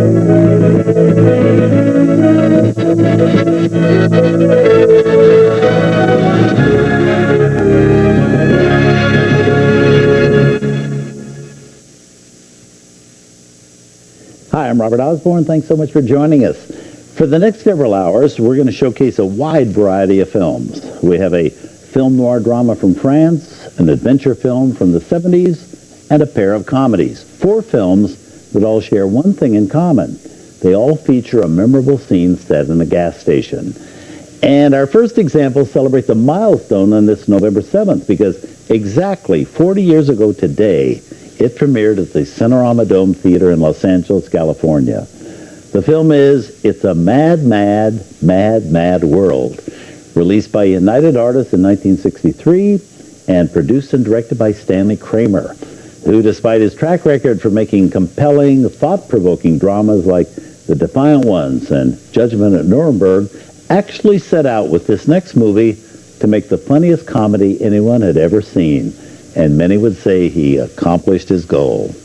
Hi, I'm Robert Osborne. Thanks so much for joining us. For the next several hours, we're going to showcase a wide variety of films. We have a film noir drama from France, an adventure film from the 70s, and a pair of comedies. 4 films that all share one thing in common. They all feature a memorable scene set in a gas station. And our first example celebrates a milestone on this November 7th because exactly 40 years ago today, it premiered at the Cinerama Dome Theater in Los Angeles, California. The film is It's a Mad, Mad, Mad, Mad World, released by United Artists in 1963 and produced and directed by Stanley Kramer, who, despite his track record for making compelling, thought-provoking dramas like The Defiant Ones and Judgment at Nuremberg, actually set out with this next movie to make the funniest comedy anyone had ever seen. And many would say he accomplished his goal.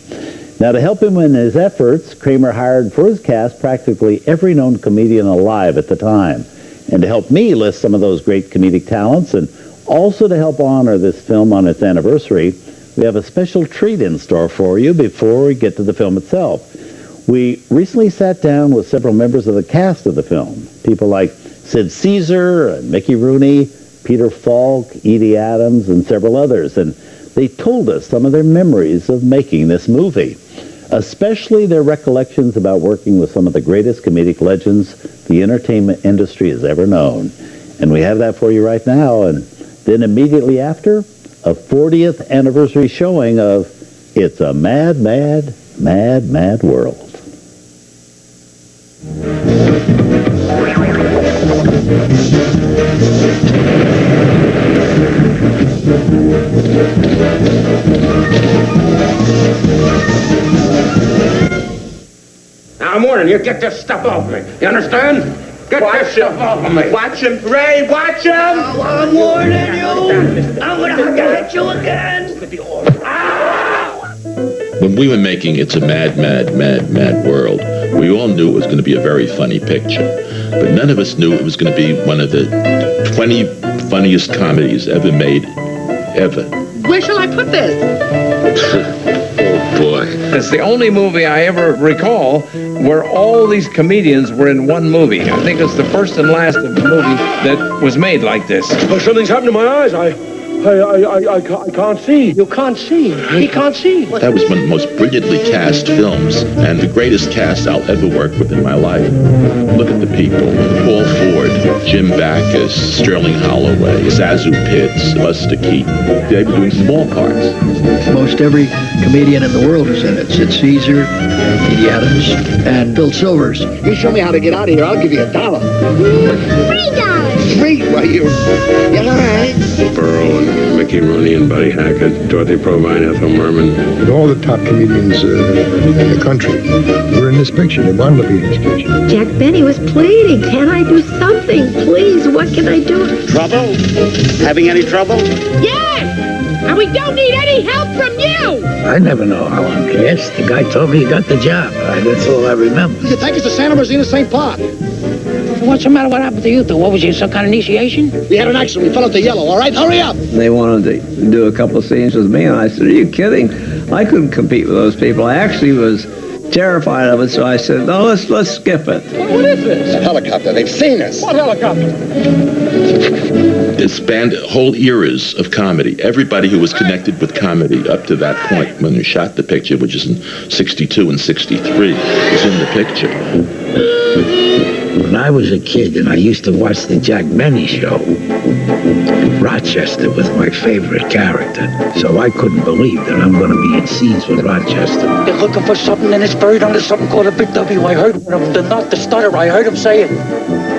Now, to help him in his efforts, Kramer hired for his cast practically every known comedian alive at the time. And to help me list some of those great comedic talents, and also to help honor this film on its anniversary, we have a special treat in store for you before we get to the film itself. We recently sat down with several members of the cast of the film, people like Sid Caesar and Mickey Rooney, Peter Falk, Edie Adams, and several others, and they told us some of their memories of making this movie, especially their recollections about working with some of the greatest comedic legends the entertainment industry has ever known. And we have that for you right now. And then immediately after, a 40th anniversary showing of It's a Mad, Mad, Mad, Mad World. Now, I'm warning you, get this stuff off me. You understand? Get this stuff off of me. Watch him, Ray, watch him! Oh, I'm warning you! I'm gonna get you again! When we were making It's a Mad, Mad, Mad, Mad World, we all knew it was going to be a very funny picture. But none of us knew it was going to be one of the 20 funniest comedies ever made, ever. Where shall I put this? Oh, boy. It's the only movie I ever recall where all these comedians were in one movie. I think it's the first and last of the movie that was made like this. Oh, something's happened to my eyes. I can't see. You can't see. He can't see. That was one of the most brilliantly cast films and the greatest cast I'll ever work with in my life. Look at the people. Paul Ford, Jim Backus, Sterling Holloway, Zazu Pitts, Buster Keaton. They were doing small parts. Most every comedian in the world is in it. Sid Caesar, Edie Adams, and Bill Silvers. You show me how to get out of here, I'll give you $1. $3. Free? Why, you're all right. Burrow and Mickey Rooney and Buddy Hackett, Dorothy Provine, Ethel Merman. And all the top comedians in the country were in this picture. They wanted to be in this picture. Jack Benny was pleading. Can I do something? Please, what can I do? Trouble? Having any trouble? Yes! And we don't need any help from you! I never know how long. Yes, the guy told me he got the job. That's all I remember. You take us to Santa Rosina St. Park. What's the matter? What happened to you two? What was you, some kind of initiation? We had an accident. We fell into yellow, all right? Hurry up! They wanted to do a couple of scenes with me, and I said, are you kidding? I couldn't compete with those people. I actually was terrified of it, so I said, no, let's skip it. What is this? A helicopter. They've seen us. What helicopter? It spanned whole eras of comedy. Everybody who was connected with comedy up to that point when we shot the picture, which is in 62 and 63, was in the picture. When I was a kid and I used to watch the Jack Benny show, Rochester was my favorite character. So I couldn't believe that I'm going to be in scenes with Rochester. They're looking for something and it's buried under something called a big W. I heard one of them, not the stutter. I heard him say it.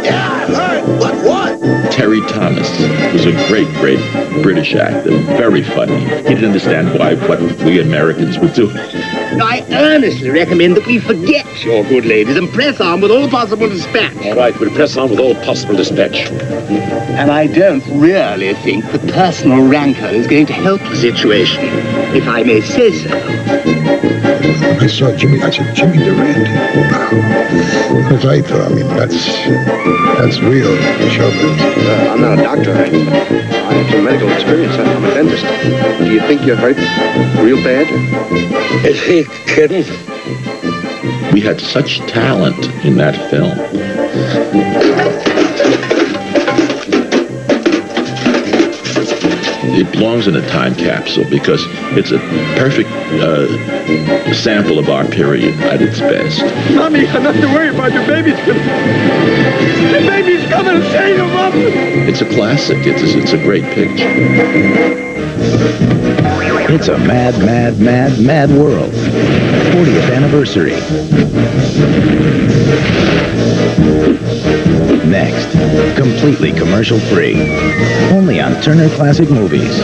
Yeah, I heard. What? Terry Thomas was a great British actor, very funny. He didn't understand why what we Americans were doing. I earnestly recommend that we forget your good ladies and press on with all possible dispatch. All right, we'll press on with all possible dispatch. And I don't really think the personal rancor is going to help the situation, if I may say so. When I saw Jimmy, I said, Jimmy Durante. Wow. Because I thought, I mean, that's real showbiz. I'm not a doctor. I have some medical experience. I'm a dentist. Do you think you're hurt real bad? Is he kidding? We had such talent in that film. It belongs in a time capsule because it's a perfect sample of our period at its best. Mommy, you don't have to worry about your baby's coming. Your baby's coming to save you, Mom. It's a classic. It's a great picture. It's a mad, mad, mad, mad world. 40th anniversary. Next, completely commercial free. Only on Turner Classic Movies.